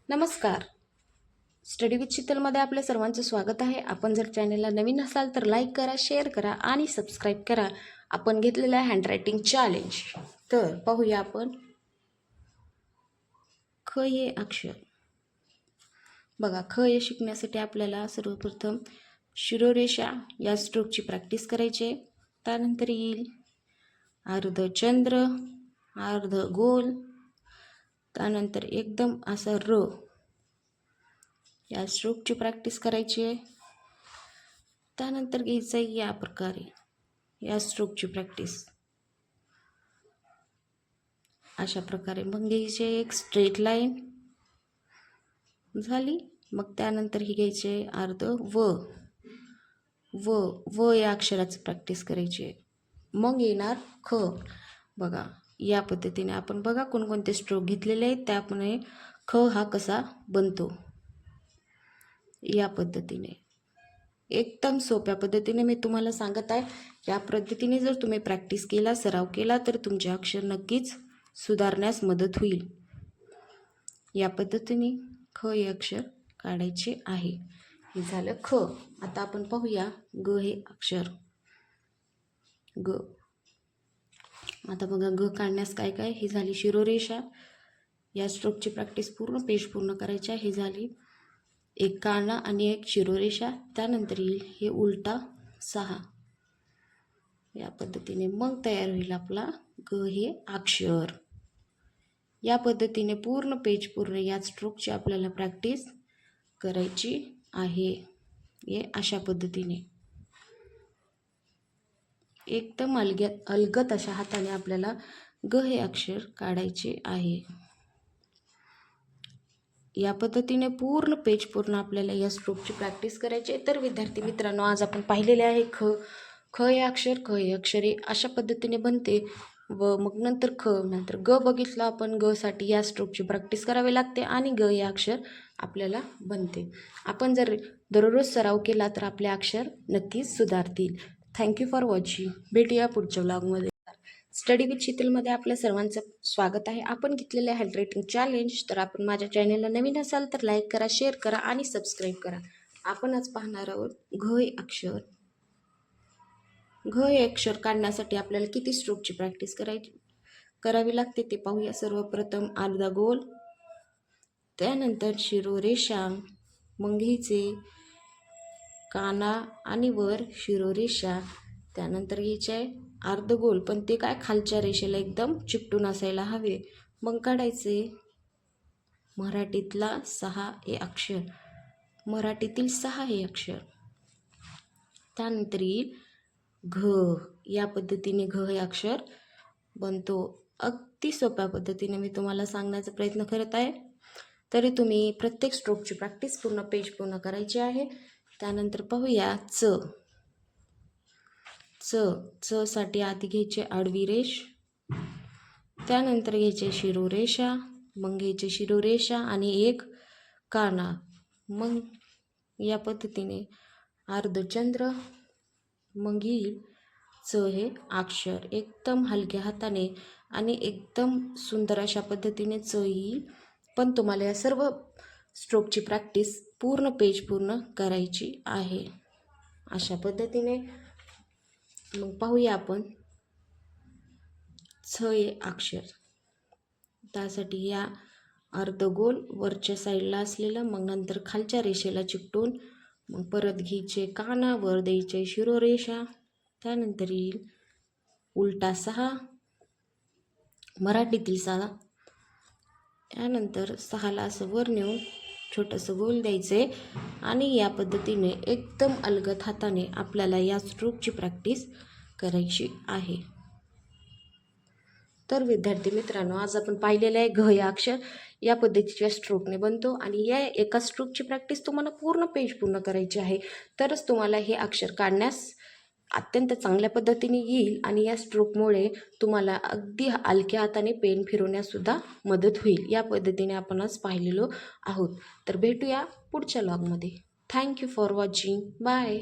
नमस्कार. Study with शीतलमध्ये आपल्या सर्वांचं स्वागत आहे. आपण जर चॅनलला नवीन असाल तर लाईक करा, शेअर करा आणि सबस्क्राईब करा. आपण घेतलेलं आहे हँडरायटिंग चॅलेंज. तर पाहूया आपण ख हे अक्षर. बघा, ख हे शिकण्यासाठी आपल्याला सर्वप्रथम शिरोरेषा या स्ट्रोकची प्रॅक्टिस करायची आहे. त्यानंतर येईल अर्धचंद्र, अर्ध गोल, त्यानंतर एकदम असा र या स्ट्रोकची प्रॅक्टिस करायची आहे. त्यानंतर घ्यायचं आहे या प्रकारे या स्ट्रोकची प्रॅक्टिस अशा प्रकारे. मग घ्यायची आहे एक स्ट्रेट लाईन झाली. मग त्यानंतर ही घ्यायची आहे अर्ध व व व या अक्षराची प्रॅक्टिस करायची आहे. मग येणार ख. बघा, या पद्धतीने आपण बघा कोणकोणते स्ट्रोक घेतलेले आहेत त्याप्रमाणे ख हा कसा बनतो. या पद्धतीने एकदम सोप्या पद्धतीने मी तुम्हाला सांगत आहे. या पद्धतीने जर तुम्ही प्रॅक्टिस केला, सराव केला तर तुमचे अक्षर नक्कीच सुधारण्यास मदत होईल. या पद्धतीने ख हे अक्षर काढायचे आहे. हे झालं ख. आता आपण पाहूया ग हे अक्षर. ग. आता बघा, ग काढण्यास काय काय. ही झाली शिरोरेषा. या स्ट्रोकची प्रॅक्टिस पूर्ण पेज पूर्ण करायची आहे. ही झाली एक काना आणि एक शिरोरेषा. त्यानंतर येईल हे उलटा 6. या पद्धतीने मग तयार होईल आपला ग हे अक्षर. या पद्धतीने पूर्ण पेज पूर्ण या स्ट्रोकची आपल्याला प्रॅक्टिस करायची आहे. हे अशा पद्धतीने एकदम अलगद अशा हाताने आपल्याला ग हे अक्षर काढायचे आहे. या पद्धतीने पूर्ण पेज पूर्ण आपल्याला या स्ट्रोकची प्रॅक्टिस करायची आहे. तर विद्यार्थी मित्रांनो, आज आपण पाहिलेले आहे ख हे अक्षर. ख हे अक्षर हे अशा पद्धतीने बनते व मग नंतर ख, नंतर ग बघितलं आपण. ग साठी या स्ट्रोकची प्रॅक्टिस करावी लागते आणि ग हे अक्षर आपल्याला बनते. आपण जर दररोज सराव केला तर आपले अक्षर नक्कीच सुधारतील. Thank you for watching. भेटूया पुढच्या व्लॉगमध्ये. स्टडी विथ शीतलमध्ये आपल्या सर्वांचं स्वागत आहे. आपण घेतलेलं आहे हँडरायटिंग चॅलेंज. तर आपण माझ्या चॅनलला नवीन असाल तर लाईक करा, शेअर करा आणि सबस्क्राईब करा. आपण आज पाहणार आहोत घ हे अक्षर. घ हे अक्षर काढण्यासाठी आपल्याला किती स्ट्रोकची प्रॅक्टिस करावी लागते ते पाहूया. सर्वप्रथम अर्धा गोल, त्यानंतर शिरोरेषा, मग घ्यायचे काना आणि वर शिरोरेषा. त्यानंतर घ्यायचे आहे अर्धगोल, पण ते काय खालच्या रेषेला एकदम चिकटून असायला हवे. मग काढायचे मराठीतला 6 हे अक्षर. मराठीतील 6 हे अक्षर. त्यानंतर येईल घ. या पद्धतीने घ हे अक्षर बनतो. अगदी सोप्या पद्धतीने मी तुम्हाला सांगण्याचा प्रयत्न करत आहे. तरी तुम्ही प्रत्येक स्ट्रोकची प्रॅक्टिस पूर्ण पेज पूर्ण करायची आहे. त्यानंतर पाहूया च. च साठी आधी घ्यायचे आडवी रेष, त्यानंतर घ्यायचे शिरोरेषा, मग घ्यायचे शिरोरेषा आणि एक काना. मग या पद्धतीने अर्धचंद्र, मग येईल च हे अक्षर. एकदम हलक्या हाताने आणि एकदम सुंदर अशा पद्धतीने च येईल. पण तुम्हाला या सर्व स्ट्रोकची प्रॅक्टिस पूर्ण पेज पूर्ण करायची आहे. अशा पद्धतीने मग पाहूया आपण छ हे अक्षर. त्यासाठी या अर्धगोल वरच्या साईडला असलेलं, मग नंतर खालच्या रेषेला चिकटून, मग परत घ्यायचे काना, वर द्यायचे शिरोरेषा. त्यानंतर येईल उलटा 6, मराठीतील 6. त्यानंतर 6ला असं वर नेऊन छोटंसं गोल द्यायचे आणि या पद्धतीने एकदम अलगद हाताने आपल्याला या स्ट्रोकची प्रॅक्टिस करायची आहे. तर विद्यार्थी मित्रांनो, आज आपण पाहिलेलं आहे घ या अक्षर या पद्धतीच्या स्ट्रोकने बनतो आणि या एका स्ट्रोकची प्रॅक्टिस तुम्हाला पूर्ण पेज पूर्ण करायची आहे. तरच तुम्हाला हे अक्षर काढण्यास अत्यंत चांगल्या पद्धतीने येईल आणि या स्ट्रोकमुळे तुम्हाला अगदी हलक्या हाताने पेन फिरवण्यासुद्धा मदत होईल. या पद्धतीने आपण आज पाहिलेलो आहोत. तर भेटूया पुढच्या व्लॉगमध्ये. Thank you for watching. बाय.